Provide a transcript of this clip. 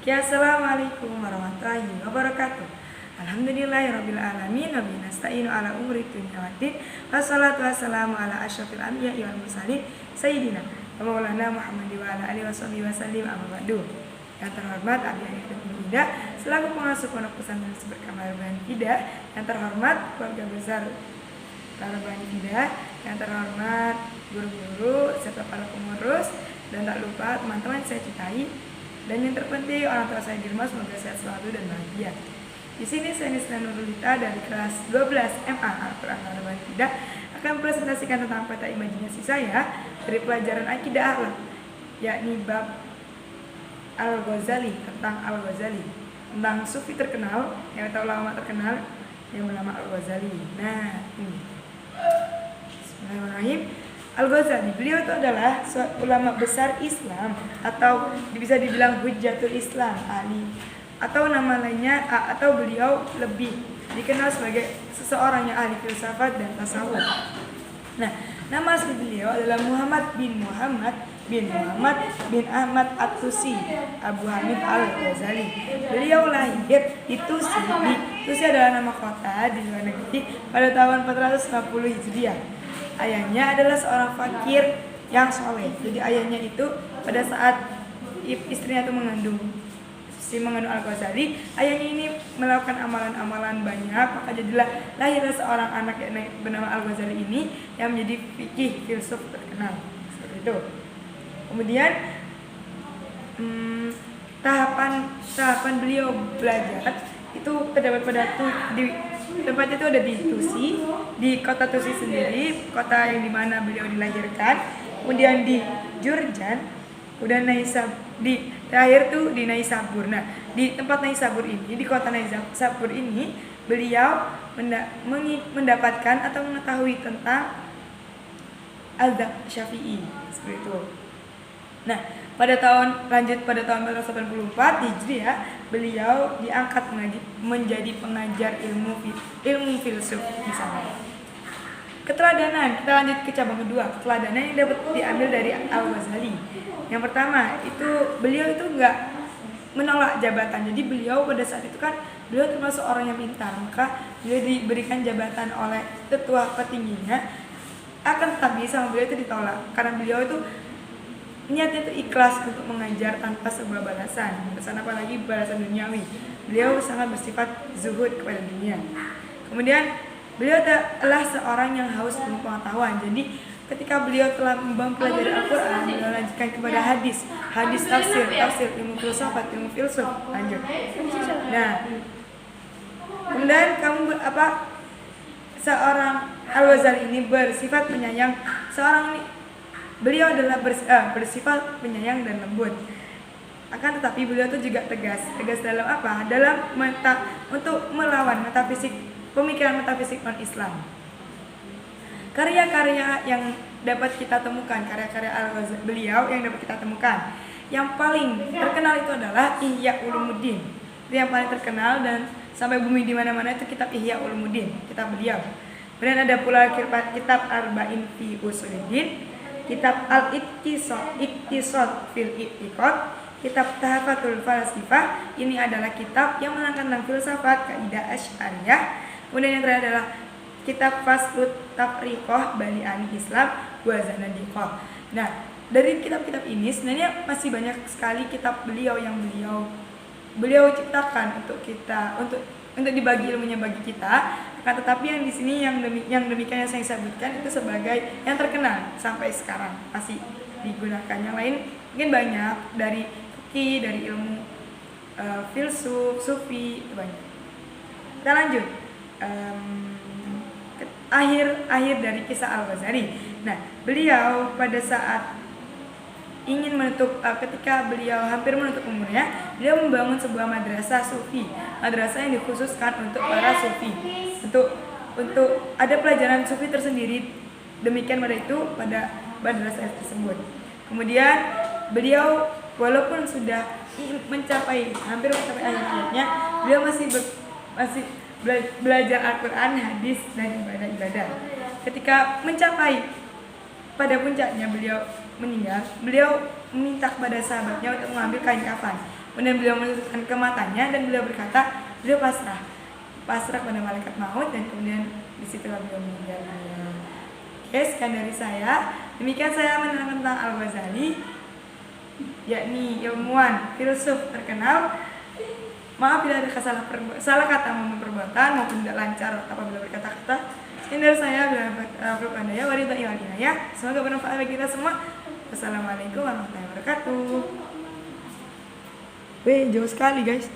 Assalamualaikum warahmatullahi wabarakatuh. Alhamdulillahirabbil alamin wa bihi nasta'inu ala umuri dunya waddin. Wassalatu wassalamu ala asyrofil anbiya'i wal mursalin sayyidina wa maulana Muhammad wa ala alihi washabihi wasallim amma ba'du. Yang terhormat Abi Hanif dan Ida selaku pengasuh Pondok Pesantren Berkamar Bani Ida, yang terhormat keluarga besar Bani Ida, yang terhormat guru-guru serta para pengurus, dan tak lupa teman-teman saya cintai, dan yang terpenting orang tua saya di rumah semoga sehat selalu dan bahagia. Di sini saya Nisna Nurulita dari kelas 12 MA Al-Quran Bani Ida akan mempresentasikan tentang peta imajinasi saya dari pelajaran Akidah Akhlak, yakni bab Al-Ghazali, tentang Al-Ghazali, tentang sufi terkenal, yang atau ulama terkenal yang bernama Al-Ghazali. Nah, ini Bismillahirrahmanirrahim. Al-Ghazali, beliau itu adalah ulama besar Islam, atau bisa dibilang Hujjatul Islam, ahli, atau nama lainnya, atau beliau lebih dikenal sebagai seseorang yang ahli filsafat dan tasawuf. Nah, nama asli beliau adalah Muhammad bin Ahmad At-Tusi Abu Hamid Al-Ghazali. Beliau lahir di Tusi. Tusi adalah nama kota di luar negeri pada tahun 450 Hijriah. Ayahnya adalah seorang fakir yang soleh. Jadi ayahnya itu pada saat istrinya itu mengandung Al-Ghazali, ayahnya ini melakukan amalan-amalan banyak, maka jadilah lahirlah seorang anak yang bernama Al-Ghazali ini yang menjadi fikih filsuf terkenal. Seperti itu. Kemudian tahapan beliau belajar itu terdapat pada di tempat itu ada di Tusi, di kota Tusi sendiri, kota yang dimana beliau dilahirkan. Kemudian di Jurjan, kemudian terakhir tuh di Naisabur. Nah, di tempat Naisabur ini, di kota Naisabur ini, beliau mendapatkan atau mengetahui tentang Al-Dzhab Syafi'i, seperti itu. Nah, pada tahun 484 Hijriah, beliau diangkat menjadi pengajar ilmu filsuf di sana. Keteladanan, kita lanjut ke cabang kedua. Keteladanan yang dapat diambil dari Al-Ghazali. Yang pertama, itu beliau itu enggak menolak jabatan. Jadi beliau pada saat itu kan beliau termasuk orang yang pintar, maka beliau diberikan jabatan oleh ketua petingginya. Akan tetapi sama beliau itu ditolak karena beliau itu niatnya itu ikhlas untuk mengajar tanpa sebuah balasan, apalagi balasan duniawi. Beliau sangat bersifat zuhud kepada dunia. Kemudian beliau adalah seorang yang haus ilmu pengetahuan. Jadi ketika beliau telah mempelajari Al-Quran, beliau lanjutkan kepada hadis tafsir, ilmu filsafat, ilmu filsuf, lanjut. Nah, kemudian seorang Al-Ghazali ini bersifat penyayang. Beliau adalah bersifat penyayang dan lembut. Akan tetapi beliau itu juga tegas dalam apa? Dalam untuk melawan pemikiran metafisik non-Islam. Karya-karya yang dapat kita temukan, karya-karya Al-Ghazali beliau yang dapat kita temukan, yang paling terkenal itu adalah Ihya Ulumuddin. Itu yang paling terkenal dan sampai bumi di mana-mana itu kitab Ihya Ulumuddin, kitab beliau. Kemudian ada pula kitab Arba'in fi Usuluddin, kitab Al-Iqtisad fil I'tiqad, kitab Tahafatul Falsafah. Ini adalah kitab yang menerangkan tentang filsafat kaidah Asy'ariyah. Kemudian yang terakhir adalah kitab Faslut Tafriqah Bali'ani Islam wa Zanadiqah. Nah, dari kitab-kitab ini sebenarnya masih banyak sekali kitab beliau yang beliau ciptakan untuk kita, untuk dibagi ilmunya bagi kita. Akan tetapi yang di sini yang demikian yang saya sebutkan itu sebagai yang terkenal sampai sekarang masih digunakan. Yang lain mungkin banyak dari fikih, dari ilmu filsuf, sufi, itu banyak. Kita lanjut. Akhir dari kisah Al-Ghazali. Nah, beliau pada saat ingin ketika beliau hampir menutup umurnya, beliau membangun sebuah madrasah sufi, madrasah yang dikhususkan untuk para sufi, untuk ada pelajaran sufi tersendiri. Demikian pada madrasah tersebut. Kemudian beliau walaupun sudah hampir mencapai akhir hayatnya, beliau masih belajar Al-Quran, hadis, dan ibadah. Ketika mencapai pada puncaknya beliau meninggal, beliau meminta kepada sahabatnya untuk mengambil kain kafan. Kemudian beliau menusukkan ke matanya dan beliau berkata, beliau pasrah pada malaikat maut, dan kemudian disitulah beliau meninggal dunia. Oke, sekian dari saya. Demikian saya menerangkan tentang Al-Ghazali, yakni ilmuwan filsuf terkenal. Maaf bila ada salah kata maupun perbuatan maupun tidak lancar apabila berkata-kata. Sekian dari saya, semoga bermanfaat bagi kita semua. Wassalamualaikum warahmatullahi wabarakatuh. Jauh sekali guys.